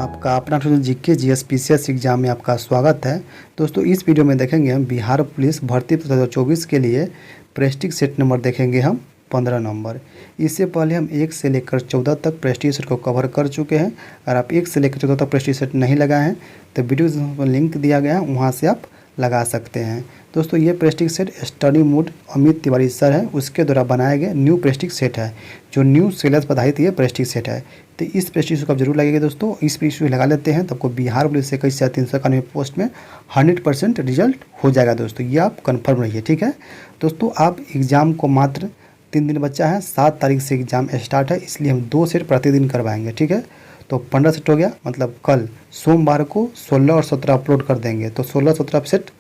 आपका अपना GK GS PCS exam में आपका स्वागत है। दोस्तों इस वीडियो में देखेंगे हम बिहार पुलिस भर्ती 2024 के लिए प्रेस्टीज सेट नंबर देखेंगे हम 15 नंबर। इससे पहले हम 1 से लेकर 14 तक प्रेस्टीज सेट को कवर कर चुके हैं। अगर आप 1 से लेकर 14 तक प्रेस्टीज सेट नहीं लगाए हैं तो वीडियो में लिंक दिया गया है, वहाँ से आप लगा सकते हैं। दोस्तों ये Prestige set study mood Amit Tiwari sir है, उसके द्वारा बनाए गए न्यू प्रेस्टीज सेट है, जो न्यू सेलेस बधाई थी ये प्रेस्टीज सेट है। तो इस प्रेस्टीज को आप जरूर लगेगा दोस्तों। इस प्रेस्टीज लगा लेते हैं तो आपको बिहार पुलिस से 21,391 पोस्ट में 100% रिजल्ट हो जाएगा दोस्तों, ये आप कन्फर्म रहिए। ठीक है दोस्तों, आप एग्ज़ाम को मात्र 3 दिन बचा है, 7 तारीख से एग्ज़ाम स्टार्ट है, इसलिए हम 2 सेट प्रतिदिन करवाएंगे। ठीक है, तो 15 सेट हो गया, मतलब कल सोमवार को 16 और 17 अपलोड कर देंगे, तो 16-17 सेट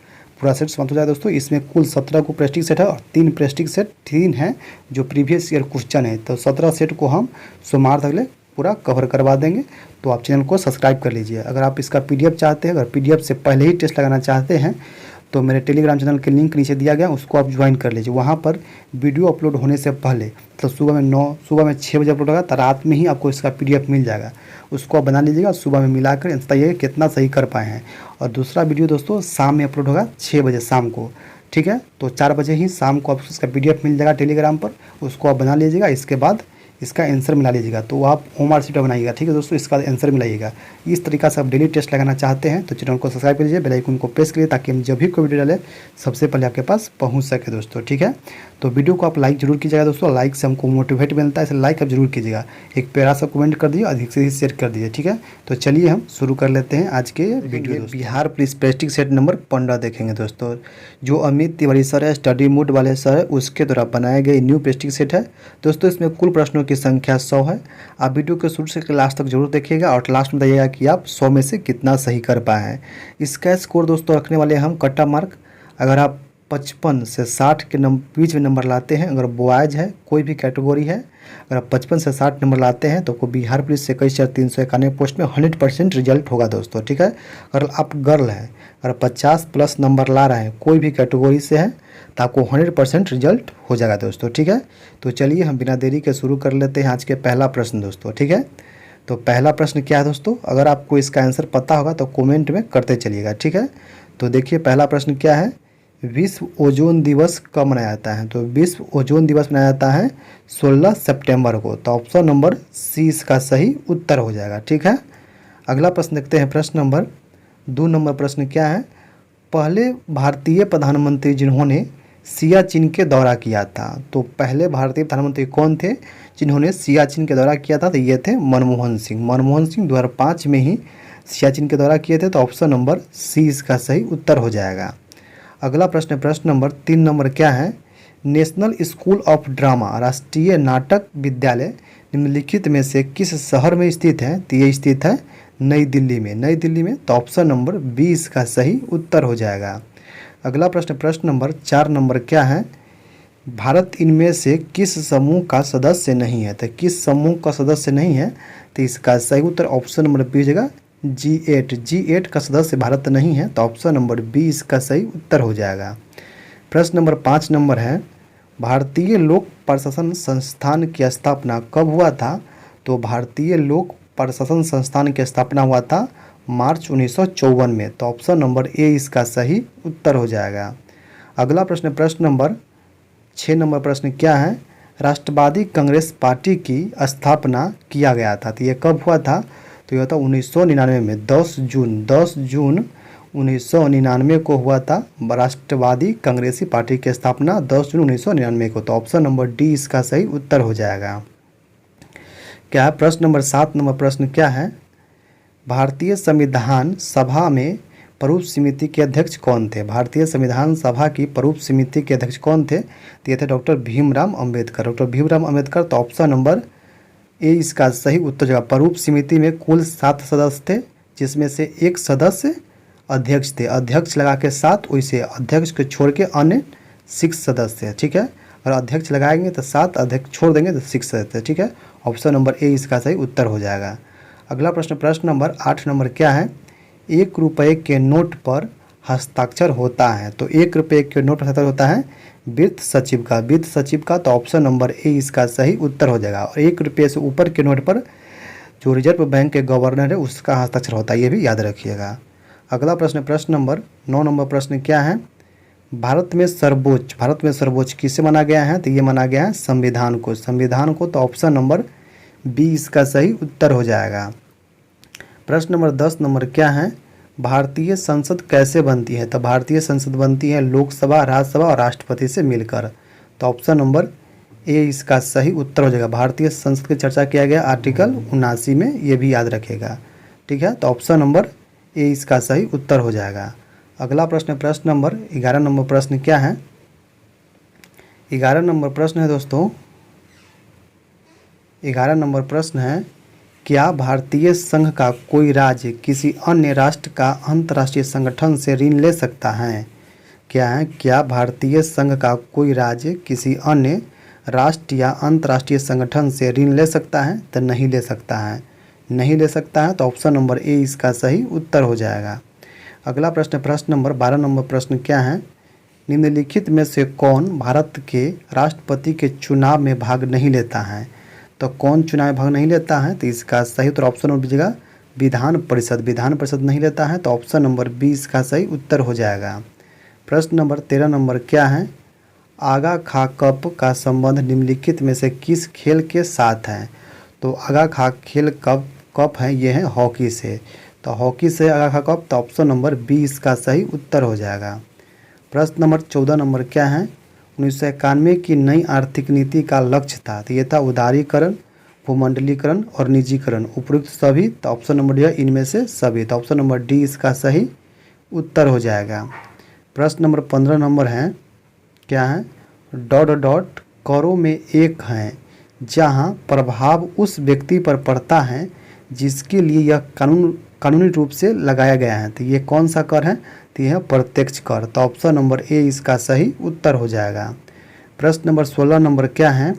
पूरा सेट समाप्त हो जाएगा दोस्तों। इसमें कुल 17 को प्रेस्टीज सेट है और 3 प्रेस्टीज सेट 3 हैं जो प्रीवियस ईयर क्वेश्चन है, तो 17 सेट को हम सोमवार तक पूरा कवर करवा देंगे। तो आप चैनल को सब्सक्राइब कर लीजिए। अगर आप इसका पीडीएफ चाहते हैं, अगर पीडीएफ से पहले ही टेस्ट लगाना चाहते हैं तो मेरे टेलीग्राम चैनल के लिंक नीचे दिया गया, उसको आप ज्वाइन कर लीजिए। वहाँ पर वीडियो अपलोड होने से पहले, तो सुबह में 6 बजे अपलोड होगा, तो रात में ही आपको इसका पीडीएफ मिल जाएगा, उसको आप बना लीजिएगा, सुबह में मिलाकर बताइए कितना सही कर पाए हैं। और दूसरा वीडियो दोस्तों शाम में अपलोड होगा 6 बजे शाम को। ठीक है, तो 4 बजे ही शाम को आपको इसका पीडीएफ मिल जाएगा टेलीग्राम पर, उसको आप बना लीजिएगा। इसके बाद इसका आंसर मिला लीजिएगा, तो आप होमवर्क शीट बनाइएगा। ठीक है दोस्तों, इसका आंसर मिलाइएगा। इस तरीका से आप डेली टेस्ट लगाना चाहते हैं तो चैनल को सब्सक्राइब कर लीजिए, बेल आइकन को प्रेस करिए, ताकि हम जब भी कोई वीडियो डालें सबसे पहले आपके पास पहुंच सके दोस्तों। ठीक है, तो वीडियो को आप लाइक जरूर कीजिएगा दोस्तों, लाइक से हमको मोटिवेट मिलता है, इसे लाइक आप जरूर कीजिएगा। एक प्यारा सा कमेंट कर दीजिए, अधिक से अधिक शेयर कर दीजिए। ठीक है, तो चलिए हम शुरू कर लेते हैं आज के video. Bihar police Prestige set number 15 देखेंगे दोस्तों, जो अमित तिवारी सर है, स्टडी मूड वाले सर है, उसके द्वारा बनाए गए न्यू प्रेस्टीज सेट है दोस्तों। इसमें कुल प्रश्नों की संख्या 100 है। आप वीडियो के शुरू से लास्ट तक जरूर देखिएगा और लास्ट में बताइएगा कि आप 100 में से कितना सही कर पाए हैं। इसका स्कोर दोस्तों रखने वाले हम कट ऑफ मार्क, अगर आप 55 से 60 के बीच में नंबर लाते हैं, अगर बॉयज़ है कोई भी कैटेगरी है, अगर आप 55 से 60 नंबर लाते हैं तो आपको बिहार पुलिस से 21,391 पोस्ट में 100% रिजल्ट होगा दोस्तों। ठीक है, अगर आप गर्ल हैं, अगर 50 प्लस नंबर ला रहे हैं कोई भी कैटेगरी से है तो आपको 100% रिजल्ट हो जाएगा दोस्तों। ठीक है, तो चलिए हम बिना देरी के शुरू कर लेते हैं आज के पहला प्रश्न दोस्तों। ठीक है, तो पहला प्रश्न क्या है दोस्तों, अगर आपको इसका आंसर पता होगा तो कमेंट में करते चलिएगा। ठीक है, तो देखिए पहला प्रश्न क्या है, विश्व ओजोन दिवस कब मनाया जाता है? तो विश्व ओजोन दिवस मनाया जाता है 16 सितंबर को, तो ऑप्शन नंबर सी इसका सही उत्तर हो जाएगा। ठीक है, अगला प्रश्न देखते हैं, प्रश्न नंबर 2 नंबर प्रश्न क्या है, पहले भारतीय प्रधानमंत्री जिन्होंने सियाचिन के दौरा किया था? तो पहले भारतीय प्रधानमंत्री कौन थे जिन्होंने सियाचिन के दौरा किया था? तो ये थे मनमोहन सिंह। मनमोहन सिंह 2005 में ही सियाचिन के दौरा किए थे, तो ऑप्शन नंबर सी इसका सही उत्तर हो जाएगा। अगला प्रश्न, प्रश्न नंबर 3 नंबर क्या है, नेशनल स्कूल ऑफ ड्रामा राष्ट्रीय नाटक विद्यालय निम्नलिखित में से किस शहर में स्थित है? तो ये स्थित है नई दिल्ली में। नई दिल्ली में, तो ऑप्शन नंबर 20 का सही उत्तर हो जाएगा। अगला प्रश्न, प्रश्न नंबर 4 नंबर क्या है, भारत इनमें से किस समूह का सदस्य नहीं है? तो किस समूह का सदस्य नहीं है? तो इसका सही उत्तर ऑप्शन नंबर बी हो जाएगा G8। G8 का सदस्य भारत नहीं है, तो ऑप्शन नंबर बी इसका सही उत्तर हो जाएगा। प्रश्न नंबर 5 नंबर है, भारतीय लोक प्रशासन संस्थान की स्थापना कब हुआ था? तो भारतीय लोक प्रशासन संस्थान की स्थापना हुआ था मार्च 1954 में, तो ऑप्शन नंबर ए इसका सही उत्तर हो जाएगा। अगला प्रश्न, प्रश्न नंबर 6 नंबर प्रश्न क्या है, राष्ट्रवादी कांग्रेस पार्टी की स्थापना किया गया था? तो ये कब हुआ था? तो यह था 1999 में, 10 जून 1999 को हुआ था राष्ट्रवादी कांग्रेसी पार्टी की स्थापना 10 जून 1999 को, तो ऑप्शन नंबर डी इसका सही उत्तर हो जाएगा। क्या है प्रश्न नंबर 7 नंबर प्रश्न क्या है, भारतीय संविधान सभा में प्ररूप समिति के अध्यक्ष कौन थे? भारतीय संविधान सभा की प्ररूप समिति के अध्यक्ष कौन थे? तो ये थे डॉक्टर भीमराव अंबेडकर। डॉक्टर भीमराव अंबेडकर, तो ऑप्शन नंबर ए इसका सही उत्तर जगह। प्ररूप समिति में कुल 7 सदस्य थे, जिसमें से एक सदस्य अध्यक्ष थे, अध्यक्ष लगा के 7, वैसे अध्यक्ष को छोड़ के अन्य 6 सदस्य। ठीक है, और अध्यक्ष लगाएंगे तो 7, अध्यक्ष छोड़ देंगे तो 6 सदस्य। ठीक है, ऑप्शन नंबर ए इसका सही उत्तर हो जाएगा। अगला प्रश्न, प्रश्न नंबर 8 नंबर क्या है, 1 रुपये के नोट पर हस्ताक्षर होता है? तो 1 रुपये के नोट पर हस्ताक्षर होता है वित्त सचिव का। वित्त सचिव का, तो ऑप्शन नंबर ए इसका सही उत्तर हो जाएगा। और 1 रुपये से ऊपर के नोट पर जो रिजर्व बैंक के गवर्नर है उसका हस्ताक्षर होता है, ये भी याद रखिएगा। अगला प्रश्न, प्रश्न नंबर 9 नंबर प्रश्न क्या है? भारत में सर्वोच्च किसे माना गया है? तो ये माना गया है संविधान को। तो ऑप्शन नंबर बी इसका सही उत्तर हो जाएगा। प्रश्न नंबर 10 नंबर क्या है? भारतीय संसद कैसे बनती है? तो भारतीय संसद बनती है लोकसभा, राज्यसभा और राष्ट्रपति से मिलकर। तो ऑप्शन नंबर ए इसका सही उत्तर हो जाएगा। भारतीय संसद की चर्चा किया गया आर्टिकल 79 में, ये भी याद रखेगा। ठीक है, तो ऑप्शन नंबर ए इसका सही उत्तर हो जाएगा। अगला प्रश्न, प्रश्न नंबर 11 नंबर प्रश्न क्या है? 11 नंबर प्रश्न है दोस्तों, 11 नंबर प्रश्न है, क्या भारतीय संघ का कोई राज्य किसी अन्य राष्ट्र का अंतर्राष्ट्रीय संगठन से ऋण ले सकता है? क्या है? क्या भारतीय संघ का कोई राज्य किसी अन्य राष्ट्र या अंतर्राष्ट्रीय संगठन से ऋण ले सकता है? तो नहीं ले सकता है, नहीं ले सकता है। तो ऑप्शन नंबर ए इसका सही उत्तर हो जाएगा। अगला प्रश्न, प्रश्न नंबर 12 नंबर प्रश्न क्या है? निम्नलिखित में से कौन भारत के राष्ट्रपति के चुनाव में भाग नहीं लेता है? तो कौन चुनाव में भाग नहीं लेता है? तो इसका सही उत्तर ऑप्शन नंबर दीजिएगा विधान परिषद नहीं लेता है। तो ऑप्शन नंबर बी इसका सही उत्तर हो जाएगा। प्रश्न नंबर 13 नंबर क्या है? आगा खा कप का संबंध निम्नलिखित में से किस खेल के साथ है? तो आगा खा खेल कप है, ये है हॉकी से। तो हॉकी से आगा खा कप, तो ऑप्शन नंबर बी इसका सही उत्तर हो जाएगा। प्रश्न नंबर 14 नंबर क्या है? 1991 की नई आर्थिक नीति का लक्ष्य था। तो ये था उदारीकरण, भूमंडलीकरण और निजीकरण, उपयुक्त सभी। तो ऑप्शन नंबर डी है इनमें से सभी। तो ऑप्शन नंबर डी इसका सही उत्तर हो जाएगा। प्रश्न नंबर 15 नंबर है, क्या है? डॉट करों में एक है जहां प्रभाव उस व्यक्ति पर पड़ता है जिसके लिए यह कानूनी रूप से लगाया गया है। तो ये कौन सा कर है? तो यह प्रत्यक्ष कर। तो ऑप्शन नंबर ए इसका सही उत्तर हो जाएगा। प्रश्न नंबर 16 नंबर क्या है?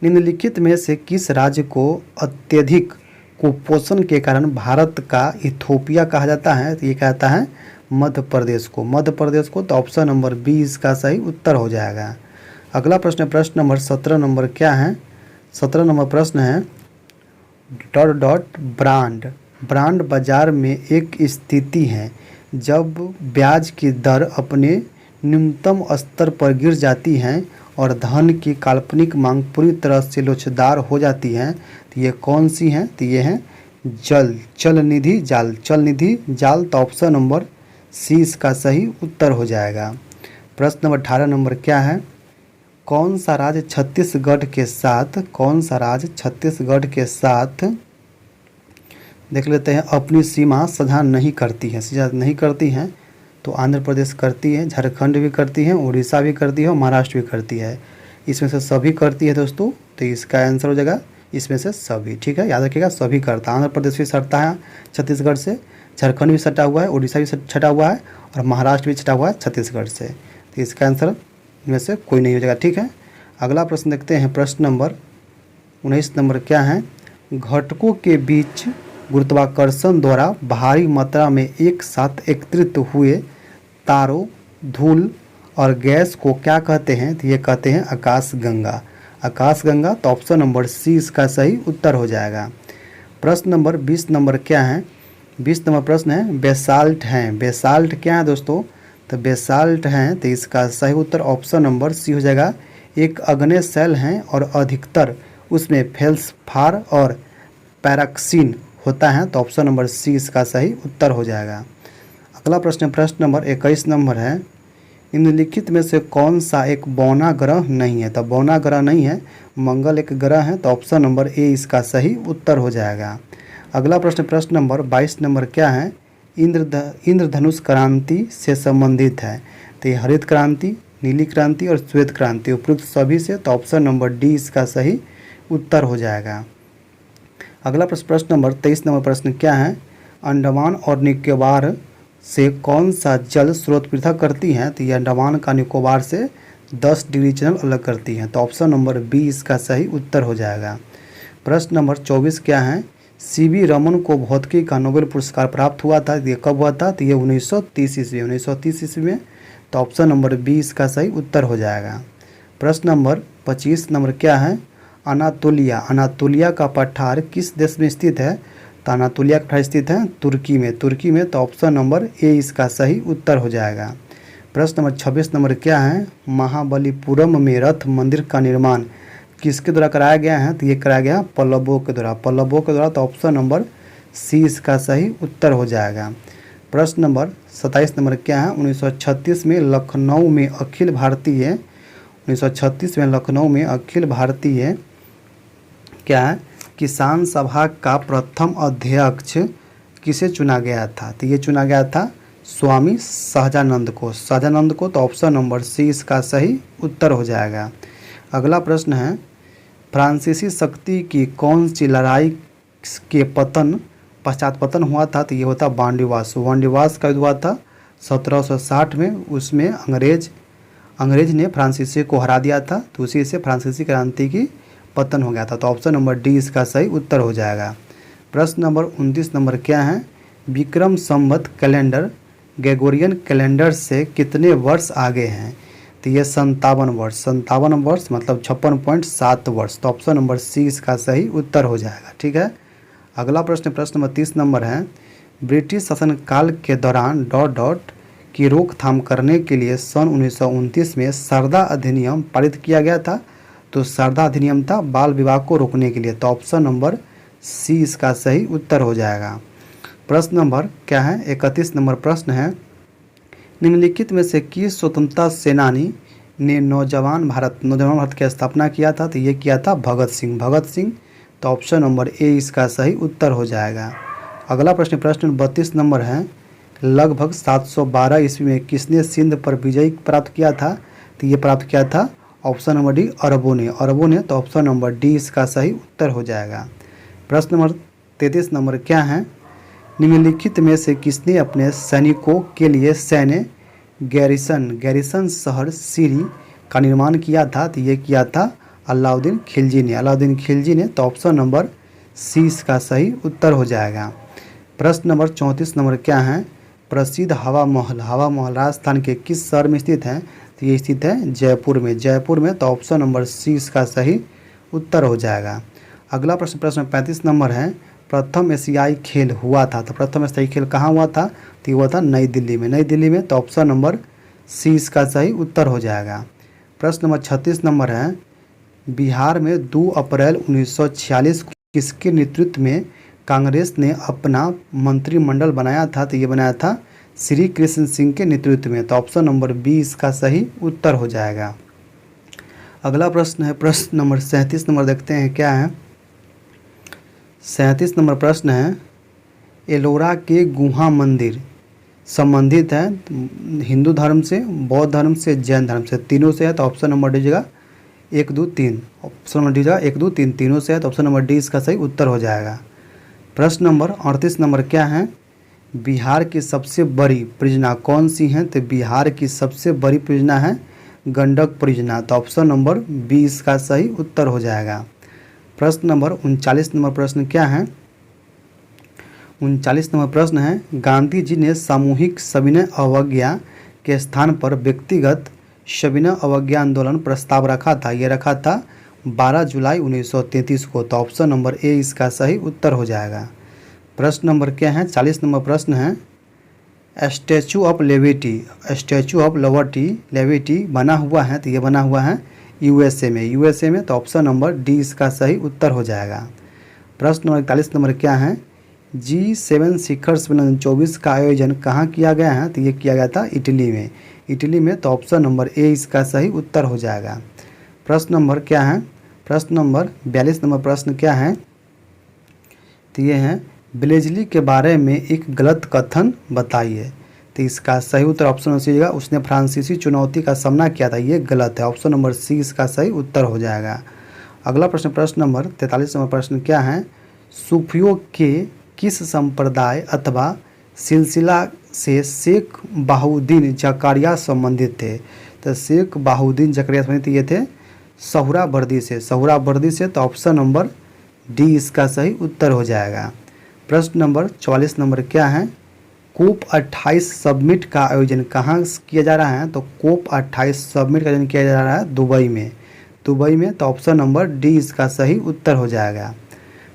निम्नलिखित में से किस राज्य को अत्यधिक कुपोषण के कारण भारत का इथोपिया कहा जाता है? तो ये कहता है मध्य प्रदेश को। तो ऑप्शन नंबर बी इसका सही उत्तर हो जाएगा। अगला प्रश्न, प्रश्न नंबर 17 नंबर क्या है? 17 नंबर प्रश्न है, ब्रांड बाजार में एक स्थिति है जब ब्याज की दर अपने न्यूनतम स्तर पर गिर जाती है और धन की काल्पनिक मांग पूरी तरह से लोचदार हो जाती है। तो ये कौन सी है? तो ये है चल निधि जाल। तो ऑप्शन नंबर सी इसका सही उत्तर हो जाएगा। प्रश्न नंबर 18 नंबर क्या है? कौन सा राज्य छत्तीसगढ़ के साथ देख लेते हैं अपनी सीमा साझा नहीं करती हैं। तो आंध्र प्रदेश करती है, झारखंड भी करती है, उड़ीसा भी करती है और महाराष्ट्र भी करती है। इसमें से सभी करती है दोस्तों। तो इसका आंसर हो जाएगा इसमें से सभी। ठीक है, याद रखिएगा सभी करता है। आंध्र प्रदेश भी सटता है छत्तीसगढ़ से, झारखंड भी सटा हुआ है, उड़ीसा भी छटा हुआ है और महाराष्ट्र भी छटा हुआ है छत्तीसगढ़ से। तो इसका आंसर इनमें से कोई नहीं हो जाएगा। ठीक है, अगला प्रश्न देखते हैं। प्रश्न नंबर 19 नंबर क्या है? घटकों के बीच गुरुत्वाकर्षण द्वारा भारी मात्रा में एक साथ एकत्रित हुए तारों, धूल और गैस को क्या कहते हैं? तो ये कहते हैं आकाशगंगा। तो ऑप्शन नंबर सी इसका सही उत्तर हो जाएगा। प्रश्न नंबर 20 नंबर क्या है? 20 नंबर प्रश्न है, बेसाल्ट क्या है दोस्तों? तो बेसाल्ट हैं, तो इसका सही उत्तर ऑप्शन नंबर सी हो जाएगा। एक अग्नेय शैल हैं और अधिकतर उसमें फेल्सफार और पैराक्सीन होता है। तो ऑप्शन नंबर सी इसका सही उत्तर हो जाएगा। अगला प्रश्न, प्रश्न नंबर 21 नंबर है, निम्नलिखित में से कौन सा एक बौना ग्रह नहीं है? तो बौना ग्रह नहीं है, मंगल एक ग्रह है। तो ऑप्शन नंबर ए इसका सही उत्तर हो जाएगा। अगला प्रश्न, प्रश्न नंबर 22 नंबर क्या है? इंद्रधनुष क्रांति से संबंधित है। तो ये हरित क्रांति, नीली क्रांति और श्वेत क्रांति, उपयुक्त सभी से। तो ऑप्शन नंबर डी इसका सही उत्तर हो जाएगा। अगला प्रश्न नंबर 23 नंबर प्रश्न क्या है? अंडमान और निकोबार से कौन सा जल स्रोत पृथक करती हैं? तो ये अंडमान का निकोबार से 10 डिग्री चैनल अलग करती हैं। तो ऑप्शन नंबर बी इसका सही उत्तर हो जाएगा। प्रश्न नंबर 24 क्या है? सीवी रमन को भौतिकी का नोबेल पुरस्कार प्राप्त हुआ था। ये कब हुआ था? तो ये 1930 ईस्वी में। तो ऑप्शन नंबर बी इसका सही उत्तर हो जाएगा। प्रश्न नंबर 25 नंबर क्या है? अनातोलिया, अनातोलिया का पठार किस देश में स्थित है? तो अनातोलिया का पठार स्थित है तुर्की में, तुर्की में। तो ऑप्शन नंबर ए इसका सही उत्तर हो जाएगा। प्रश्न नंबर 26 नंबर क्या है? महाबलीपुरम में रथ मंदिर का निर्माण किसके द्वारा कराया गया है? तो ये कराया गया पल्लवों के द्वारा, पल्लवों के द्वारा। तो ऑप्शन नंबर सी इसका सही उत्तर हो जाएगा। प्रश्न नंबर 27 नंबर क्या है? 1936 में लखनऊ में अखिल भारतीय 1936 में लखनऊ में अखिल भारतीय क्या है किसान सभा का प्रथम अध्यक्ष किसे चुना गया था? तो ये चुना गया था स्वामी सहजानंद को, सहजानंद को। तो ऑप्शन नंबर सी इसका सही उत्तर हो जाएगा। अगला प्रश्न है, फ्रांसीसी शक्ति की कौन सी लड़ाई के पश्चात पतन हुआ था? तो ये होता वांडीवास, वांडीवास का युद्ध हुआ था 1760 में। उसमें अंग्रेज ने फ्रांसीसी को हरा दिया था, तो उसी से फ्रांसीसी क्रांति की पतन हो गया था। तो ऑप्शन नंबर डी इसका सही उत्तर हो जाएगा। प्रश्न नंबर 29 नंबर क्या है? Vikram Samvat calendar Gregorian calendar से कितने वर्ष आगे हैं? तो ये 57 वर्ष, 57 वर्ष मतलब 56.7 वर्ष। तो ऑप्शन नंबर सी इसका सही उत्तर हो जाएगा। ठीक है। अगला प्रश्न नंबर 30 नंबर है, ब्रिटिश शासनकाल के दौरान ... की रोकथाम करने के लिए सन 1929 में सरदा अधिनियम पारित किया गया था। तो सरदा अधिनियम था बाल विवाह को रोकने के लिए। तो ऑप्शन नंबर सी इसका सही उत्तर हो जाएगा। प्रश्न नंबर क्या है? 31 नंबर प्रश्न है, निम्नलिखित में से किस स्वतंत्रता सेनानी ने नौजवान भारत की स्थापना किया था? तो ये किया था भगत सिंह, भगत सिंह। तो ऑप्शन नंबर ए इसका सही उत्तर हो जाएगा। अगला प्रश्न नंबर 32 नंबर है, लगभग 712 ईस्वी में किसने सिंध पर विजय प्राप्त किया था? तो ये प्राप्त किया था ऑप्शन नंबर डी अरबों ने, अरबों ने। तो ऑप्शन नंबर डी इसका सही उत्तर हो जाएगा। प्रश्न नंबर 33 नंबर क्या है? निम्नलिखित में से किसने अपने सैनिकों के लिए सैन्य गैरिसन शहर सीरी का निर्माण किया था? तो ये किया था अलाउद्दीन खिलजी ने, अलाउद्दीन खिलजी ने। तो ऑप्शन नंबर सी इसका सही उत्तर हो जाएगा। प्रश्न नंबर 34 नंबर क्या है? प्रसिद्ध हवा महल राजस्थान के किस शहर में स्थित है? तो ये स्थित है जयपुर में, जयपुर में। तो ऑप्शन नंबर सी इसका सही उत्तर हो जाएगा। अगला प्रश्न 35 नंबर है, प्रथम एशियाई खेल हुआ था। तो प्रथम एशियाई खेल कहाँ हुआ था? तो ये हुआ था नई दिल्ली में, नई दिल्ली में। तो ऑप्शन नंबर सी इसका सही उत्तर हो जाएगा। प्रश्न नंबर 36 नंबर है, बिहार में 2 अप्रैल 1946 को किसके नेतृत्व में कांग्रेस ने अपना मंत्रिमंडल बनाया था? तो ये बनाया था श्री कृष्ण सिंह के नेतृत्व में। तो ऑप्शन नंबर बी इसका सही उत्तर हो जाएगा। अगला प्रश्न है प्रश्न नंबर 37 नंबर, देखते हैं क्या है। 37 नंबर प्रश्न है, एलोरा के गुहा मंदिर संबंधित है हिंदू धर्म से, बौद्ध धर्म से, जैन धर्म से, तीनों से है। तो ऑप्शन नंबर डी जगह 1 2 3, ऑप्शन नंबर डी जगह 1 2 3 तीनों से है। तो ऑप्शन नंबर डी इसका सही उत्तर हो जाएगा। प्रश्न नंबर 38 नंबर क्या है? बिहार की सबसे बड़ी परियोजना कौन सी है? तो बिहार की सबसे बड़ी परियोजना है गंडक परियोजना। तो ऑप्शन नंबर बी इसका सही उत्तर हो जाएगा। प्रश्न नंबर 39 नंबर प्रश्न क्या है? 39 नंबर प्रश्न है, गांधी जी ने सामूहिक सविनय अवज्ञा के स्थान पर व्यक्तिगत सविनय अवज्ञा आंदोलन प्रस्ताव रखा था। ये रखा था 12 जुलाई 1933 को। तो ऑप्शन नंबर ए इसका सही उत्तर हो जाएगा। प्रश्न नंबर क्या है? 40 नंबर प्रश्न है, स्टैचू ऑफ लिबर्टी बना हुआ है। तो ये बना हुआ है यूएसए में। तो ऑप्शन नंबर डी इसका सही उत्तर हो जाएगा। प्रश्न नंबर 41 नंबर क्या है? G7 शिखर सम्मेलन 24 का आयोजन कहाँ किया गया है? तो ये किया गया था इटली में। तो ऑप्शन नंबर ए इसका सही उत्तर हो जाएगा। प्रश्न नंबर क्या है? प्रश्न नंबर 42 नंबर प्रश्न क्या है? तो ये है, ब्लेजली के बारे में एक गलत कथन बताइए। तो इसका सही उत्तर ऑप्शन हो जाएगा, उसने फ्रांसीसी चुनौती का सामना किया था। ये गलत है। ऑप्शन नंबर सी इसका सही उत्तर हो जाएगा। अगला प्रश्न नंबर 43 नंबर प्रश्न क्या है? सूफियों के किस संप्रदाय अथवा सिलसिला से शेख बहाउद्दीन जकारिया संबंधित थे? तो शेख बहाउद्दीन जकारिया संबंधित ये थे सोहरावर्दी से। तो ऑप्शन नंबर डी इसका सही उत्तर हो जाएगा। प्रश्न नंबर 44 नंबर क्या है? कोप 28 समिट का आयोजन कहाँ किया जा रहा है? तो कोप 28 समिट का आयोजन किया जा रहा है दुबई में। दुबई में, तो ऑप्शन नंबर डी इसका सही उत्तर हो जाएगा।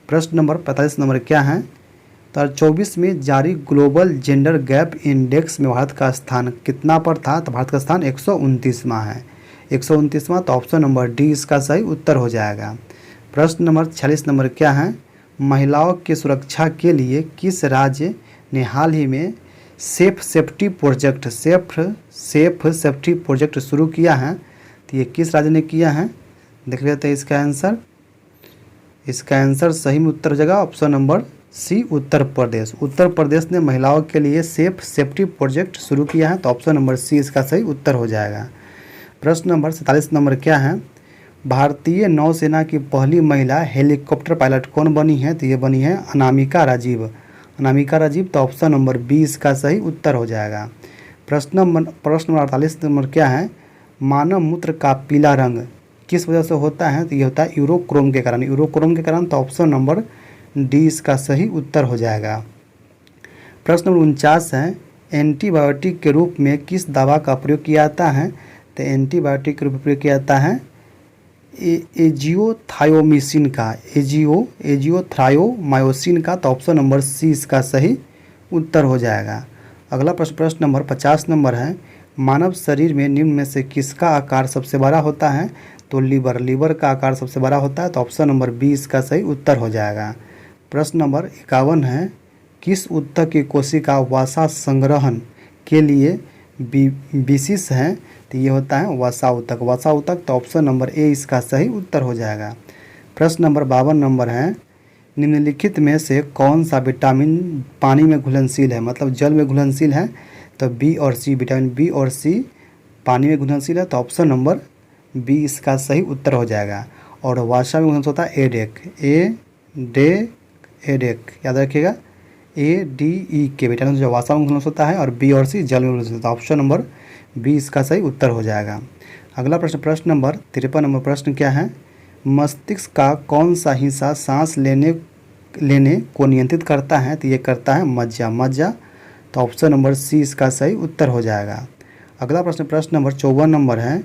प्रश्न नंबर 45 नंबर क्या है, 2024 में जारी ग्लोबल जेंडर गैप इंडेक्स में भारत का स्थान कितना पर था, तो भारत का स्थान 129वां है, 129वां, तो ऑप्शन नंबर डी इसका सही उत्तर हो जाएगा। प्रश्न नंबर 46 नंबर क्या है, महिलाओं की सुरक्षा के लिए किस राज्य ने हाल ही में सेफ सेफ्टी प्रोजेक्ट शुरू किया है, तो ये किस राज्य ने किया है, देख लेते हैं इसका आंसर। इसका आंसर सही में उत्तर हो जाएगा ऑप्शन नंबर सी, उत्तर प्रदेश। उत्तर प्रदेश ने महिलाओं के लिए सेफ सेफ्टी प्रोजेक्ट शुरू किया है, तो ऑप्शन नंबर सी इसका सही उत्तर हो जाएगा। प्रश्न नंबर 47 नंबर क्या है, भारतीय नौसेना की पहली महिला हेलीकॉप्टर पायलट कौन बनी है, तो ये बनी है अनामिका राजीव। अनामिका राजीव, तो ऑप्शन नंबर बी इसका सही उत्तर हो जाएगा। प्रश्न नंबर 48 नंबर क्या है, मानव मूत्र का पीला रंग किस वजह से होता है, तो ये होता है यूरोक्रोम के कारण। यूरोक्रोम के कारण, तो ऑप्शन नंबर डी इसका सही उत्तर हो जाएगा। प्रश्न नंबर 49 है, एंटीबायोटिक के रूप में किस दवा का प्रयोग किया जाता है, तो एंटीबायोटिक के रूप में प्रयोग किया जाता है एजियोथ्रायोमाइसिन का, एजियोथ्रायोमाइसिन का, तो ऑप्शन नंबर सी इसका सही उत्तर हो जाएगा। अगला प्रश्न नंबर 50 नंबर है, मानव शरीर में निम्न में से किसका आकार सबसे बड़ा होता है, तो लीवर का आकार सबसे बड़ा होता है, तो ऑप्शन नंबर बी इसका सही उत्तर हो जाएगा। प्रश्न नंबर 51 है, किस ऊतक की कोशिका वसा संग्रहण के लिए विशिष्ट है, तो ये होता है वसा ऊतक, तो ऑप्शन नंबर ए इसका सही उत्तर हो जाएगा। प्रश्न नंबर 52 नंबर है, निम्नलिखित में से कौन सा विटामिन पानी में घुलनशील है, मतलब जल में घुलनशील है, तो बी और सी, विटामिन बी और सी पानी में घुलनशील है, तो ऑप्शन नंबर बी इसका सही उत्तर हो जाएगा। और वसा में घुलनशील होता है एडेक, याद रखिएगा, ADE के विटामिन जो वसा में घुलनशील होता है, और बी और सी जल में घुलनशील होता है, ऑप्शन नंबर बी इसका सही उत्तर हो जाएगा। अगला प्रश्न नंबर 53 नंबर प्रश्न क्या है, मस्तिष्क का कौन सा हिस्सा सांस लेने को नियंत्रित करता है, तो ये करता है मज्जा, तो ऑप्शन नंबर सी इसका सही उत्तर हो जाएगा। अगला प्रश्न नंबर 54 नंबर है,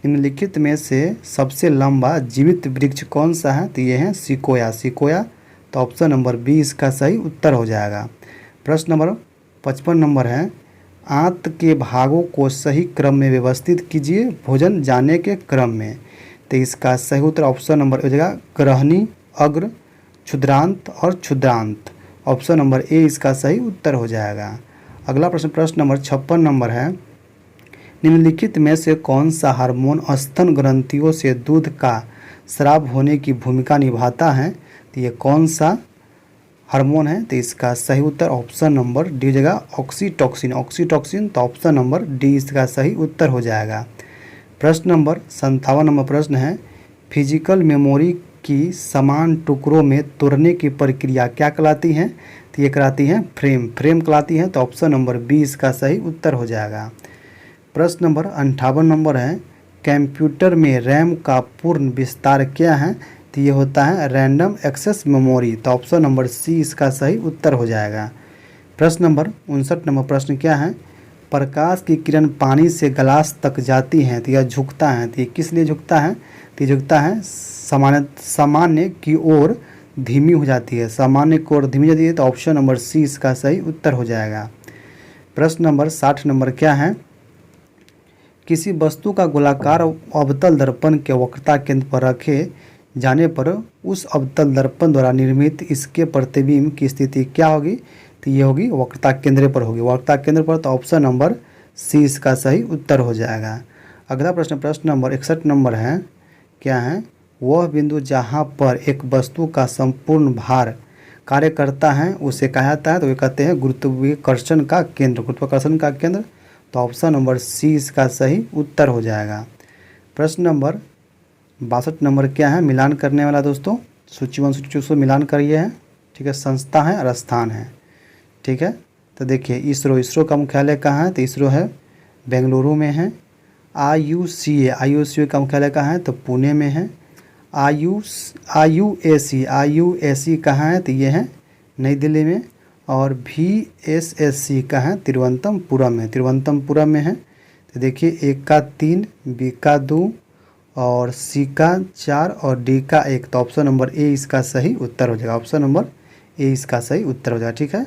निम्नलिखित में से सबसे लंबा जीवित वृक्ष कौन सा है, तो ये है सिकोया, तो ऑप्शन नंबर बी इसका सही उत्तर हो जाएगा। प्रश्न नंबर 55 नंबर है, आंत के भागों को सही क्रम में व्यवस्थित कीजिए भोजन जाने के क्रम में, तो इसका सही उत्तर ऑप्शन नंबर हो जाएगा ग्रहणी, अग्र, क्षुद्रांत और क्षुद्रांत, ऑप्शन नंबर ए इसका सही उत्तर हो जाएगा। अगला प्रश्न नंबर 56 नंबर है, निम्नलिखित में से कौन सा हार्मोन स्तन ग्रंथियों से दूध का स्राव होने की भूमिका निभाता है, तो ये कौन सा हार्मोन है, तो इसका सही उत्तर ऑप्शन नंबर डी हो जाएगा ऑक्सीटोसिन, तो ऑप्शन नंबर डी इसका सही उत्तर हो जाएगा। प्रश्न नंबर 57 नंबर प्रश्न है, फिजिकल मेमोरी की समान टुकड़ों में तोड़ने की प्रक्रिया क्या कहलाती है, तो ये कहलाती है फ्रेम कहलाती है, तो ऑप्शन नंबर बी इसका सही उत्तर हो जाएगा। प्रश्न नंबर 58 नंबर है, कंप्यूटर में रैम का पूर्ण विस्तार क्या है, तो ये होता है रैंडम एक्सेस मेमोरी, तो ऑप्शन नंबर सी इसका सही उत्तर हो जाएगा। प्रश्न नंबर 59 नंबर प्रश्न क्या है, प्रकाश की किरण पानी से गिलास तक जाती है, तो यह झुकता है, तो ये किस लिए झुकता है, तो ये झुकता है सामान्य की ओर धीमी हो जाती है, सामान्य की ओर धीमी जाती है, तो ऑप्शन नंबर सी इसका सही उत्तर हो जाएगा। प्रश्न नंबर 60 नंबर क्या है, किसी वस्तु का गोलाकार अवतल दर्पण के वक्रता केंद्र पर रखे जाने पर उस अवतल दर्पण द्वारा निर्मित इसके प्रतिबिंब की स्थिति क्या होगी, तो ये होगी वक्रता केंद्र पर होगी, वक्रता केंद्र पर, तो ऑप्शन नंबर सी इसका सही उत्तर हो जाएगा। अगला प्रश्न नंबर 61 नंबर है, क्या है, वह बिंदु जहाँ पर एक वस्तु का संपूर्ण भार कार्य करता है उसे कहा जाता है, तो ये कहते हैं गुरुत्वाकर्षण का केंद्र, तो ऑप्शन नंबर सी इसका सही उत्तर हो जाएगा। प्रश्न नंबर 62 नंबर क्या है, मिलान करने वाला दोस्तों, सूची 1 सूची 2 से मिलान करिए है, ठीक है, संस्था है और स्थान है, ठीक है। तो देखिए इसरो का मुख्यालय कहाँ है, तो इसरो है बेंगलुरु में है। IUCA का मुख्यालय कहाँ है, तो पुणे में है। IUAC कहाँ है, तो ये है नई दिल्ली में। और VSSC कहाँ है, तिरुवनंतपुरम में है। तो देखिए A का 3, B का 2 और सी का 4 और डी का 1, तो ऑप्शन नंबर ए इसका सही उत्तर हो जाएगा। ऑप्शन नंबर ए इसका सही उत्तर हो जाएगा। ठीक है,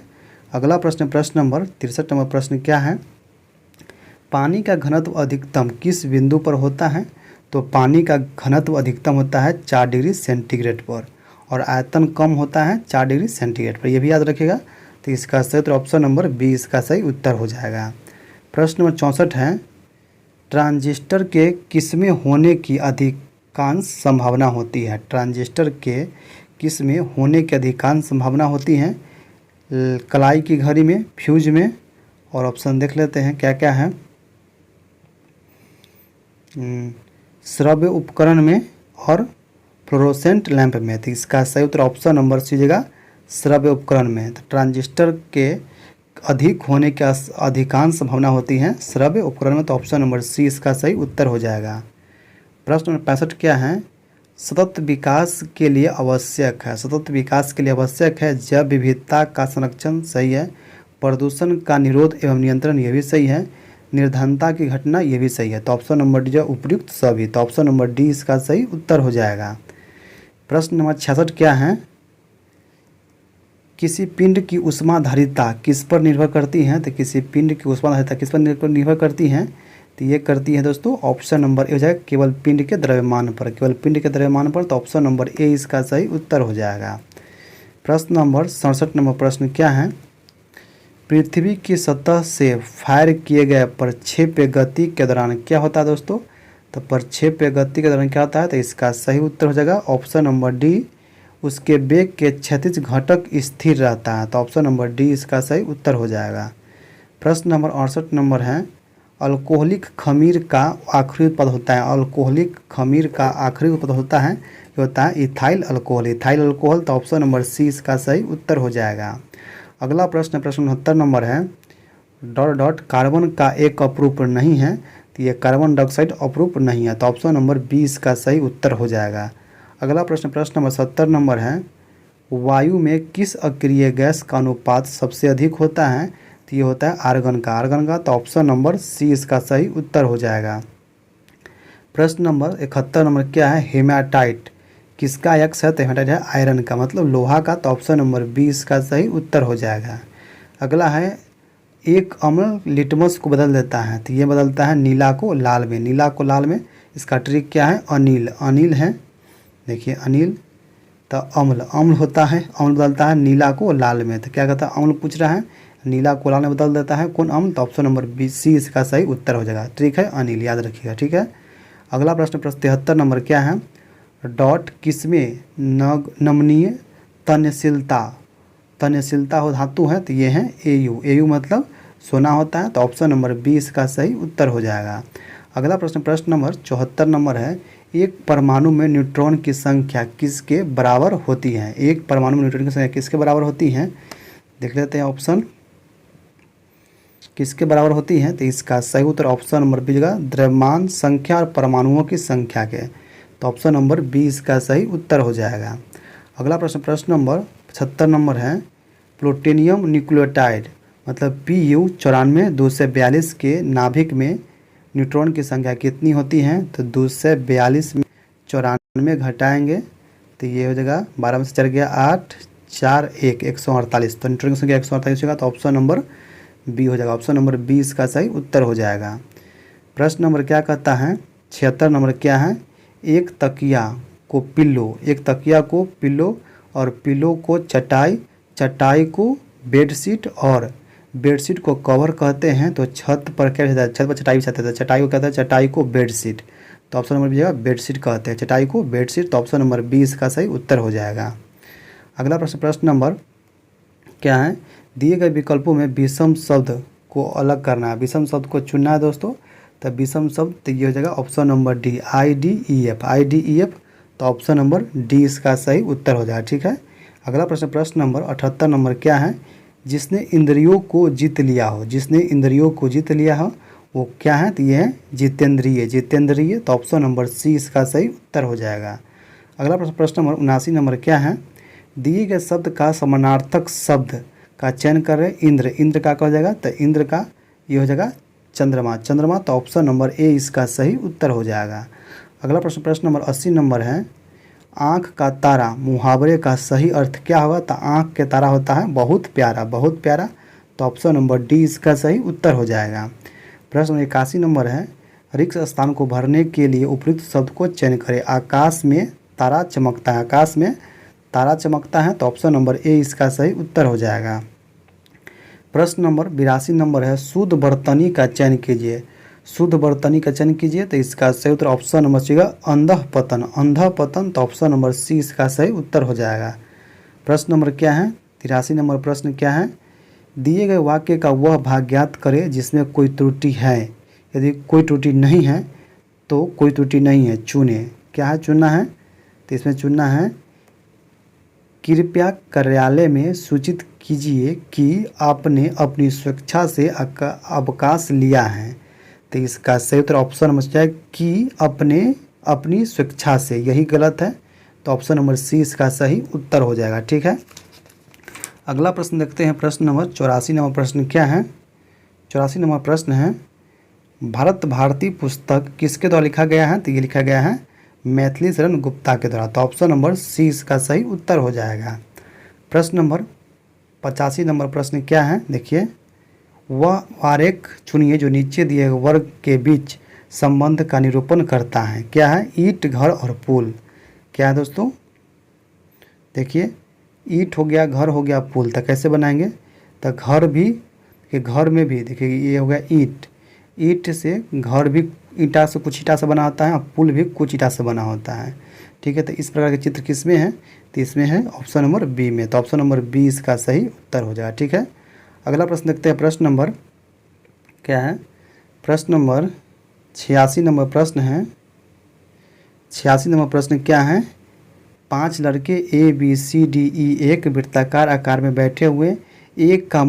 अगला प्रश्न, प्रश्न नंबर 63 नंबर प्रश्न क्या है, पानी का घनत्व अधिकतम किस बिंदु पर होता है? तो पानी का घनत्व अधिकतम होता है 4 डिग्री सेंटीग्रेड पर, और आयतन कम होता है 4 डिग्री सेंटीग्रेड पर, यह भी याद रखिएगा। तो इसका सही उत्तर ऑप्शन नंबर बी इसका सही उत्तर हो जाएगा। प्रश्न नंबर 64 है, ट्रांजिस्टर के किसमें होने की अधिकांश संभावना होती है? ट्रांजिस्टर के किसमें होने की अधिकांश संभावना होती है? कलाई की घड़ी में, फ्यूज में, और ऑप्शन देख लेते हैं क्या क्या है। श्रव्य उपकरण में और फ्लोरोसेंट लैंप में। तो इसका सही उत्तर ऑप्शन नंबर सी जगह श्रव्य उपकरण में। तो ट्रांजिस्टर के अधिक होने की अधिकांश संभावना होती है श्रव्य उपकरण में, तो ऑप्शन नंबर सी इसका सही उत्तर हो जाएगा। प्रश्न नंबर 65 क्या है, सतत विकास के लिए आवश्यक है? सतत विकास के लिए आवश्यक है जैव विविधता का संरक्षण, सही है। प्रदूषण का निरोध एवं नियंत्रण, ये भी सही है। निर्धनता की घटना, ये भी सही है। तो ऑप्शन नंबर डी जो उपयुक्त सभी, तो ऑप्शन नंबर डी इसका सही उत्तर हो जाएगा। प्रश्न नंबर 66 क्या है, किसी पिंड की ऊष्माधारिता किस पर निर्भर करती है? तो किसी पिंड की ऊष्माधारिता किस पर निर्भर करती है? तो ये करती है दोस्तों ऑप्शन नंबर ए हो जाएगा केवल पिंड के द्रव्यमान पर, केवल पिंड के द्रव्यमान पर, तो ऑप्शन नंबर ए इसका सही उत्तर हो जाएगा। प्रश्न नंबर 67 नंबर प्रश्न क्या है, पृथ्वी की सतह से फायर किए गए प्रक्षेप्य गति के दौरान क्या होता है दोस्तों? तो प्रक्षेप्य गति के दौरान क्या होता है? तो इसका सही उत्तर हो जाएगा ऑप्शन नंबर डी, उसके वेग के क्षैतिज घटक स्थिर रहता है, तो ऑप्शन नंबर डी इसका सही उत्तर हो जाएगा। प्रश्न नंबर 68 नंबर है, अल्कोहलिक खमीर का आखिरी उत्पाद होता है, अल्कोहलिक खमीर का आखिरी उत्पाद होता है, ये होता है इथाइल अल्कोहल, इथाइल अल्कोहल, तो ऑप्शन नंबर सी इसका सही उत्तर हो जाएगा। अगला प्रश्न, प्रश्न 69 नंबर है, डॉट डॉट कार्बन का एक अपरूप नहीं है, तो ये कार्बन डाइऑक्साइड अपरूप नहीं है, तो ऑप्शन नंबर बी इसका सही उत्तर हो जाएगा। अगला प्रश्न, प्रश्न नंबर 70 नंबर है, वायु में किस अक्रिय गैस का अनुपात सबसे अधिक होता है? तो ये होता है आर्गन का, आर्गन का, तो ऑप्शन नंबर सी इसका सही उत्तर हो जाएगा। प्रश्न नंबर 71 नंबर क्या है, हेमाटाइट किसका एक्स है? तो हेमाटाइट है आयरन का, मतलब लोहा का, तो ऑप्शन नंबर बी इसका सही उत्तर हो जाएगा। अगला है, एक अम्ल लिटमस को बदल देता है, तो ये बदलता है नीला को लाल में, नीला को लाल में। इसका ट्रिक क्या है? अनिल, अनिल है, देखिए अनिल, तो अम्ल, अम्ल होता है, अम्ल बदलता है नीला को लाल में, तो क्या कहता है अम्ल पूछ रहा है, नीला को लाल में बदल देता है कौन? अम्ल, तो ऑप्शन नंबर बी सी इसका सही उत्तर हो जाएगा। ट्रिक है अनिल, याद रखिएगा। ठीक है, अगला प्रश्न, प्रश्न 73 नंबर क्या है, डॉट किसमें नमनीय तन्यशीलता, तन्यशीलता हो धातु है, तो ये है एयू, एयू मतलब सोना होता है, तो ऑप्शन नंबर बी इसका सही उत्तर हो जाएगा। अगला प्रश्न, प्रश्न नंबर 74 नंबर है, एक परमाणु में न्यूट्रॉन की संख्या किसके बराबर होती है? एक परमाणु में न्यूट्रॉन की संख्या किसके बराबर होती है? देख लेते हैं ऑप्शन, किसके बराबर होती है? तो इसका सही उत्तर ऑप्शन नंबर बी जगह द्रव्यमान संख्या और परमाणुओं की संख्या के, तो ऑप्शन नंबर बी इसका सही उत्तर हो जाएगा। अगला प्रश्न, प्रश्न नंबर 75 नंबर है, प्लूटोनियम न्यूक्लियोटाइड मतलब PU 94 242 के नाभिक में न्यूट्रॉन की संख्या कितनी होती है? तो 242 में 94 घटाएंगे, तो ये हो जाएगा 12 में से 4 गया 8, 4 1 148, तो न्यूट्रॉन की संख्या 148 होगा, तो ऑप्शन नंबर बी हो जाएगा। ऑप्शन नंबर बी इसका सही उत्तर हो जाएगा। प्रश्न नंबर क्या कहता है, 76 नंबर क्या है, एक तकिया को पिल्लो, एक तकिया को पिल्लो और पिल्लो को चटाई, चटाई को बेडशीट और बेडशीट को कवर कहते हैं, तो छत पर क्या रहता है? छत पर चटाई बिछाते हैं, चटाई को कहते हैं, चटाई को बेडशीट, तो ऑप्शन नंबर बी जगह बेडशीट कहते हैं, चटाई को बेडशीट, तो ऑप्शन नंबर बी इसका सही उत्तर हो जाएगा। अगला प्रश्न, प्रश्न नंबर क्या है, दिए गए विकल्पों में विषम शब्द को अलग करना है, विषम शब्द को चुनना है दोस्तों, तो विषम शब्द तो ये हो जाएगा option number D, IDEF, IDEF, तो ऑप्शन नंबर डी इसका सही उत्तर हो जाएगा। ठीक है, अगला प्रश्न, प्रश्न नंबर 78 नंबर क्या है, जिसने इंद्रियों को जीत लिया हो, जिसने इंद्रियों को जीत लिया हो वो क्या है? तो ये है जितेंद्रिय, जितेंद्रिय, तो ऑप्शन नंबर सी इसका सही उत्तर हो जाएगा। अगला प्रश्न, प्रश्न नंबर 79 नंबर क्या है, दिए गए शब्द का समानार्थक शब्द का चयन कर रहे, इंद्र, इंद्र का हो जाएगा, तो इंद्र का ये हो जाएगा चंद्रमा, चंद्रमा, तो ऑप्शन नंबर ए इसका सही उत्तर हो जाएगा। अगला प्रश्न, प्रश्न नंबर 80 नंबर है, आँख का तारा मुहावरे का सही अर्थ क्या होगा? तो आँख के तारा होता है बहुत प्यारा, बहुत प्यारा। तो ऑप्शन नंबर डी इसका सही उत्तर हो जाएगा। प्रश्न 81 नंबर है, रिक्त स्थान को भरने के लिए उपयुक्त शब्द को चयन करें। आकाश में तारा चमकता है, आकाश में तारा चमकता है। तो ऑप्शन नंबर ए इसका सही उत्तर हो जाएगा। प्रश्न नंबर 82 नंबर है, शुद्ध बर्तनी का चयन कीजिए। शुद्ध बर्तनी का चयन कीजिए। तो इसका सही उत्तर ऑप्शन नंबर सी होगा अंधः पतन, अंधः पतन। तो ऑप्शन नंबर सी इसका सही उत्तर हो जाएगा। प्रश्न नंबर क्या है? 83 नंबर प्रश्न क्या है? दिए गए वाक्य का वह भाग ज्ञात करें जिसमें कोई त्रुटि है। यदि कोई त्रुटि नहीं है तो कोई त्रुटि नहीं है, चुने। क्या है चुनना है? तो इसमें चुनना है, कृपया कार्यालय में सूचित कीजिए कि आपने अपनी स्वेच्छा से अवकाश लिया है। तो इसका सही उत्तर ऑप्शन नंबर है कि अपनी स्वेच्छा से, यही गलत है। तो ऑप्शन नंबर सी इसका सही उत्तर हो जाएगा। ठीक है, अगला प्रश्न देखते हैं। प्रश्न नंबर 84 नंबर प्रश्न क्या है? 84 नंबर प्रश्न है, भारत भारती पुस्तक किसके द्वारा लिखा गया है? तो ये लिखा गया है मैथिली शरण गुप्ता के द्वारा। तो ऑप्शन नंबर सी इसका सही उत्तर हो जाएगा। प्रश्न नंबर 85 नंबर प्रश्न क्या है? देखिए, वह आरेख चुनिए जो नीचे दिए वर्ग के बीच संबंध का निरूपण करता है। क्या है? ईंट, घर और पुल। क्या है दोस्तों? देखिए, ईंट हो गया, घर हो गया, पुल। तो कैसे बनाएंगे? तो घर भी, कि घर में भी देखिए ये हो गया ईंट, ईंट से घर भी ईंटा से, कुछ ईंटा से बना होता है, और पुल भी कुछ ईंटा से बना होता है। ठीक है, तो इस प्रकार के चित्र किस में है? तो इसमें है ऑप्शन नंबर बी में। तो ऑप्शन नंबर बी इसका सही उत्तर हो जाएगा। ठीक है, अगला प्रश्न देखते हैं। प्रश्न नंबर क्या है? प्रश्न नंबर 86 नंबर प्रश्न है। 86 नंबर प्रश्न क्या है? 5 लड़के A B C D E एक वृत्ताकार आकार में बैठे हुए, ए का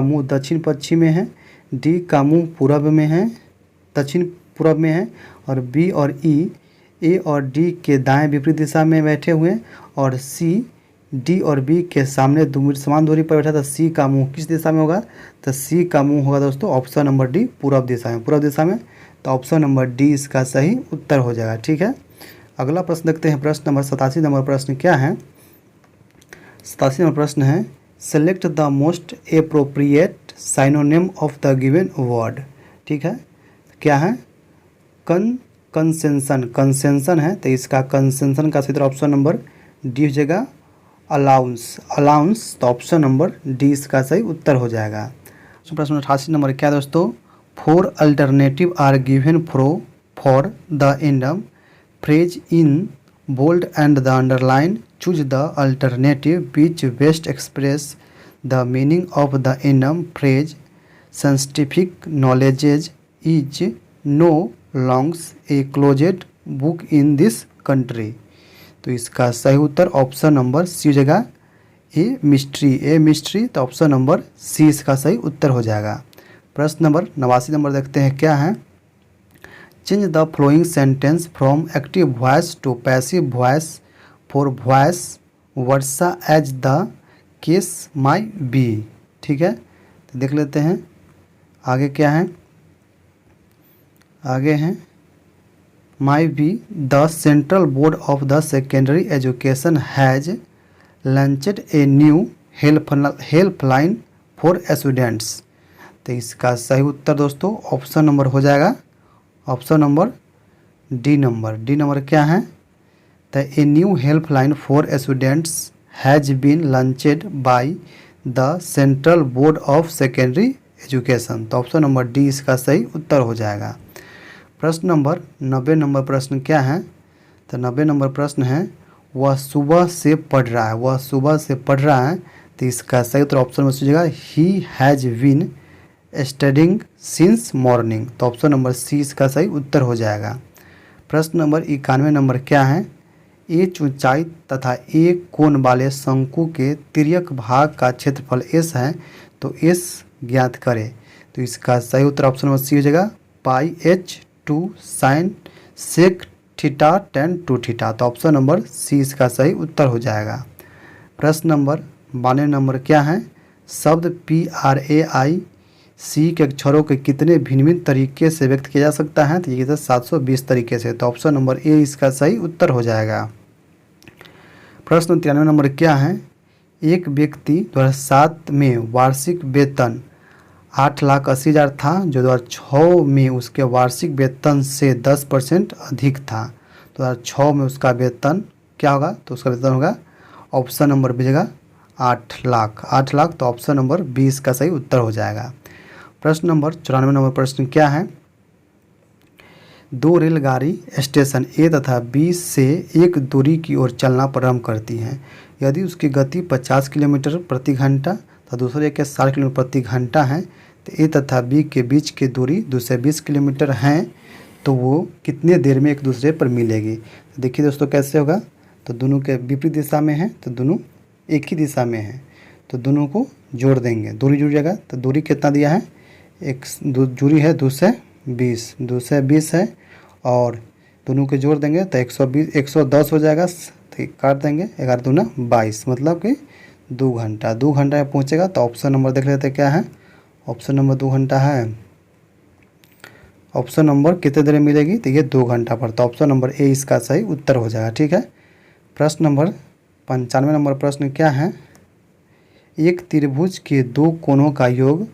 मुंह दक्षिण पश्चिम में है, डी का मुंह पूर्व में है, दक्षिण पूर्व में है, और बी और ई ए और डी के दाएं विपरीत दिशा में बैठे हुए हैं, और सी डी और बी के सामने समान दूरी पर बैठा था। सी का मुंह किस दिशा में होगा? तो सी का मुंह होगा दोस्तों ऑप्शन नंबर डी पूर्व दिशा में, पूर्व दिशा में। तो ऑप्शन नंबर डी इसका सही उत्तर हो जाएगा। ठीक है, अगला प्रश्न देखते हैं। प्रश्न नंबर 87 नंबर प्रश्न क्या है? 87 नंबर प्रश्न है, select the most appropriate synonym of the given word. ठीक है, क्या है? कंसेंशन है। तो इसका कंसेंशन का सही ऑप्शन नंबर डी हो जाएगा अलाउंस। तो ऑप्शन नंबर डी इसका सही उत्तर हो जाएगा। प्रश्न 88 नंबर क्या दोस्तों? 4 alternative are given for the एंडम phrase in bold and the underline. Choose the alternative which best express the meaning of the idiom phrase. Scientific knowledge is no longer a closed book in this country. तो इसका सही उत्तर option number C हो जाएगा a mystery. तो option number C इसका सही उत्तर हो जाएगा। प्रश्न नंबर 89 नंबर देखते हैं क्या है? Change the flowing sentence from active voice to passive voice for vice versa as the case may be. ठीक है, तो देख लेते हैं आगे क्या है। आगे हैं माई बी the central board of the secondary education has launched a new helpline for students. तो इसका सही उत्तर दोस्तों ऑप्शन नंबर हो जाएगा ऑप्शन नंबर डी नंबर क्या है? तो a new helpline for students has been launched by the central board of Secondary Education. तो ऑप्शन नंबर डी इसका सही उत्तर हो जाएगा। प्रश्न नंबर 90 नंबर प्रश्न क्या है? तो 90 नंबर प्रश्न है, वह सुबह से पढ़ रहा है। तो इसका सही उत्तर ऑप्शन में सोचिएगा he has been studying since morning. तो ऑप्शन नंबर सी इसका सही उत्तर हो जाएगा। प्रश्न नंबर 91 नंबर क्या है? एच ऊंचाई तथा एक कोण वाले शंकु के तिर्यक भाग का क्षेत्रफल एस है, तो एस ज्ञात करें। तो इसका सही उत्तर ऑप्शन नंबर सी हो जाएगा pi H 2 sine sec theta tan 2 theta. तो ऑप्शन नंबर सी इसका सही उत्तर हो जाएगा। प्रश्न नंबर 92 नंबर क्या है? शब्द PRAI सी के अक्षरों के कितने भिन्न भिन्न तरीके से व्यक्त किया जा सकता है? तो ये कहते हैं 720 तरीके से। तो ऑप्शन नंबर ए इसका सही उत्तर हो जाएगा। प्रश्न 93 नंबर क्या है? एक व्यक्ति 2007 में वार्षिक वेतन 8,80,000 था, जो 2006 में उसके वार्षिक वेतन से 10% अधिक था। 2006 में उसका वेतन क्या होगा? तो उसका वेतन होगा ऑप्शन नंबर बी जगह 8 लाख। 8 लाख, तो ऑप्शन नंबर 20 का सही उत्तर हो जाएगा। प्रश्न नंबर 94 नंबर प्रश्न क्या है? दो रेलगाड़ी स्टेशन ए तथा बी से एक दूरी की ओर चलना प्रारंभ करती हैं। यदि उसकी गति 50 किलोमीटर प्रति घंटा तथा दूसरे के 60 किलोमीटर प्रति घंटा है, तो ए तथा बी के बीच की दूरी 220 किलोमीटर है, तो वो कितने देर में एक दूसरे पर मिलेगी? तो देखिए दोस्तों कैसे होगा, तो दोनों के विपरीत दिशा में है, तो दोनों एक ही दिशा में है, तो दोनों को जोड़ देंगे, दूरी जुड़ जाएगा। तो दूरी कितना दिया है? एक दूरी है 220 है, और दोनों के जोड़ देंगे तो 110 हो जाएगा। तो काट देंगे, 11 दूना 22, मतलब कि 2 घंटा। 2 घंटा में पहुँचेगा। तो ऑप्शन नंबर देख लेते क्या है? ऑप्शन नंबर 2 घंटा है। ऑप्शन नंबर कितने देर में मिलेगी? तो ये 2 घंटा पर। तो ऑप्शन नंबर ए इसका सही उत्तर हो जाएगा। ठीक है। प्रश्न नंबर 95 नंबर प्रश्न क्या है? एक त्रिभुज के दो कोणों का योग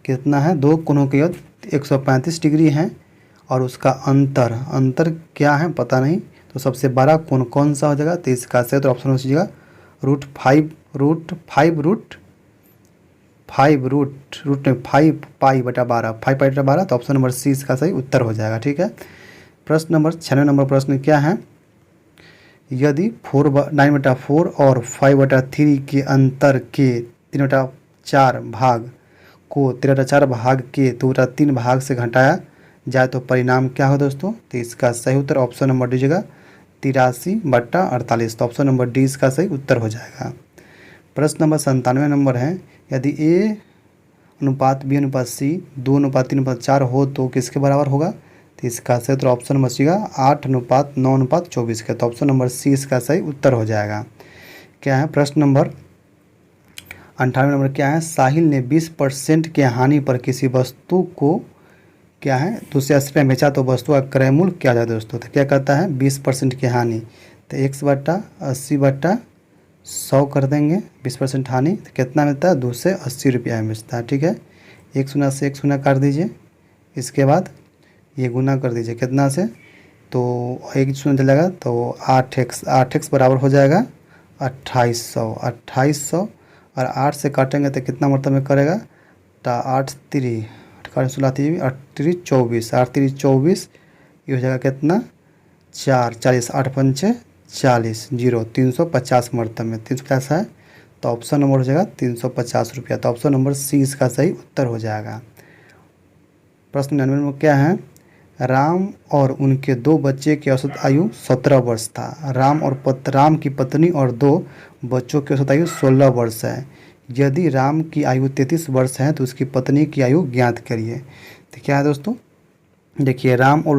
कितना है? दो कोणों का योग 135 डिग्री है, और उसका अंतर क्या है पता नहीं। तो सबसे बड़ा कोण कौन सा हो जाएगा? तो इसका सही तो ऑप्शन हो जाएगा √5 पाई बटा 12। तो ऑप्शन नंबर सी इसका सही उत्तर हो जाएगा। ठीक है। प्रश्न नंबर 96 नंबर प्रश्न क्या है? यदि 9/4 और 5/3 के अंतर के 3/4 भाग को 3/4 भाग के 2/3 भाग से घटाया जाए तो परिणाम क्या हो दोस्तों? तो इसका सही उत्तर ऑप्शन नंबर डी जगह 83/48। तो ऑप्शन नंबर डी इसका सही उत्तर हो जाएगा। प्रश्न नंबर 97 नंबर है, यदि ए अनुपात बी अनुपात सी 2:3:4 हो तो किसके बराबर होगा? तो इसका सही उत्तर ऑप्शन नंबर सी का 8:9:24 का। तो ऑप्शन नंबर सी इसका सही उत्तर हो जाएगा। क्या है? प्रश्न नंबर 98 नंबर क्या है? साहिल ने 20% की हानि पर किसी वस्तु को क्या है 280 में बेचा, तो वस्तु का क्रय मूल्य क्या जाए दोस्तों? तो क्या कहता है? 20% की हानि, तो 1/80/100 कर देंगे। 20% हानि तो कितना मिलता है? 280 रुपया में मिलता है। ठीक है। 1 शून्य से 1 शून्य काट दीजिए, इसके बाद ये गुना कर दीजिए कितना से, तो 1 शून्य चलेगा तो 8x बराबर हो जाएगा 2800। और 8 से काटेंगे तो कितना मतलब में करेगा? तो 8×3 24, ये हो जाएगा कितना? 40, 8×5 40, 350 मरतब में 350 है, तो ऑप्शन नंबर हो जाएगा 350 रुपया। तो ऑप्शन नंबर सी इसका सही उत्तर हो जाएगा। प्रश्न 99 में क्या है? राम और उनके 2 बच्चे की औसत आयु 17 वर्ष था। राम की पत्नी और 2 बच्चों की औसत आयु 16 वर्ष है। यदि राम की आयु 33 वर्ष है तो उसकी पत्नी की आयु ज्ञात करिए। तो क्या है दोस्तों? देखिए, राम और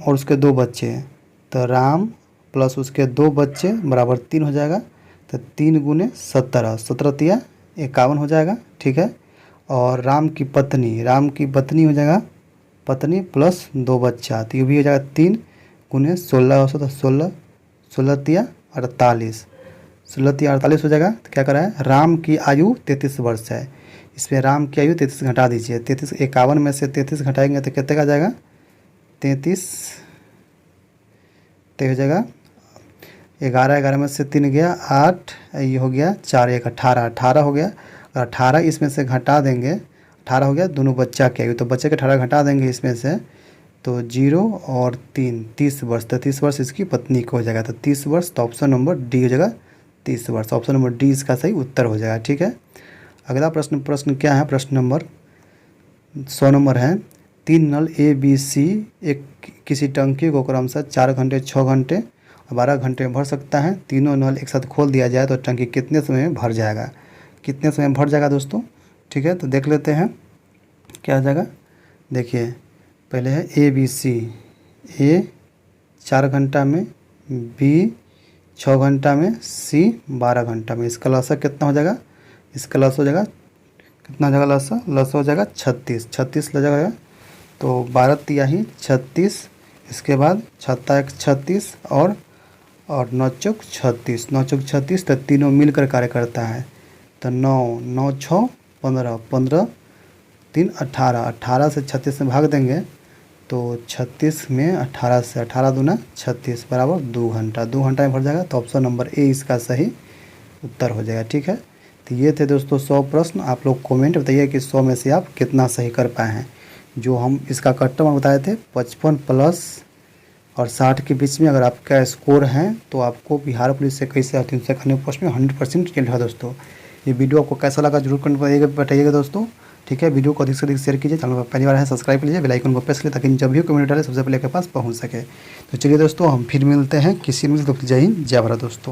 उसके 2 बच्चे हैं, तो राम प्लस उसके 2 बच्चे बराबर 3 हो जाएगा। तो 3 × 17, 17 × 51 हो जाएगा। ठीक है। और राम की पत्नी हो जाएगा पत्नी प्लस 2 बच्चा, तो ये भी हो जाएगा 3 × 16 तो 16 48 हो जाएगा। तो क्या करा है? राम की आयु 33 वर्ष है, इसमें राम की आयु 33 घटा दीजिए। 33 51 में से 33 घटाएंगे तो कितने का जाएगा? 33 तो हो जाएगा 11 में से 3 गया 8, ये हो गया 4 1 18 हो गया। 18 इसमें से घटा देंगे, 18 हो गया दोनों बच्चा की आयु, तो बच्चे के 18 घटा देंगे इसमें से, तो 0 और 3 30 वर्ष। तो 30 वर्ष इसकी पत्नी को हो जाएगा। तो 30 वर्ष, तो ऑप्शन नंबर डी हो जाएगा 30 वर्ष। ऑप्शन नंबर डी इसका सही उत्तर हो जाएगा। ठीक है। अगला प्रश्न क्या है? प्रश्न नंबर 100 नंबर है, 3 नल ए बी सी एक किसी टंकी को क्रमशः 4 घंटे 6 घंटे और 12 घंटे में भर सकता है। तीनों नल एक साथ खोल दिया जाए तो टंकी कितने समय में भर जाएगा? कितने समय में भर जाएगा दोस्तों? ठीक है, तो देख लेते हैं क्या हो जाएगा। देखिए, पहले है ए बी सी, ए 4 घंटा में, बी 6 घंटा में, सी 12 घंटा में। इसका लॉस कितना हो जाएगा? इसका लॉस हो जाएगा कितना हो जाएगा लस, लस हो जाएगा 36, 36 लग जाएगा। तो 12 तिया ही 36, इसके बाद 6 एक 36 और 9 चौक 36, 9 चौक 36, तो तीनों मिलकर कार्य करता है। तो 9, 9 6 15, 15 3 18, 18 से 36 में भाग देंगे तो 36 में 18 से 18 दूना 36 बराबर 2 घंटा, 2 घंटा में भर जाएगा। तो ऑप्शन नंबर ए इसका सही उत्तर हो जाएगा। ठीक है, तो ये थे दोस्तों 100 प्रश्न। आप लोग कमेंट बताइए कि 100 में से आप कितना सही कर पाए हैं। जो हम इसका कट ऑफ बताए थे 55 प्लस और 60 के बीच में अगर आपका स्कोर है तो आपको बिहार पुलिस से कई से 300 अन्य पोस्ट में 100% रिजल्ट है। दोस्तों ये वीडियो आपको कैसा लगा जरूर कमेंट बताइएगा दोस्तों। ठीक है, वीडियो को अधिक से अधिक शेयर कीजिए, चैनल पर पहली बार है सब्सक्राइब कर लीजिए, बेल आइकन को प्रेस कीजिए ताकि जब भी कमेंट डाले सबसे पहले आपके पास पहुंच सके। तो चलिए दोस्तों हम फिर मिलते हैं किसी मिलते। जय हिंद, जय भारत दोस्तों।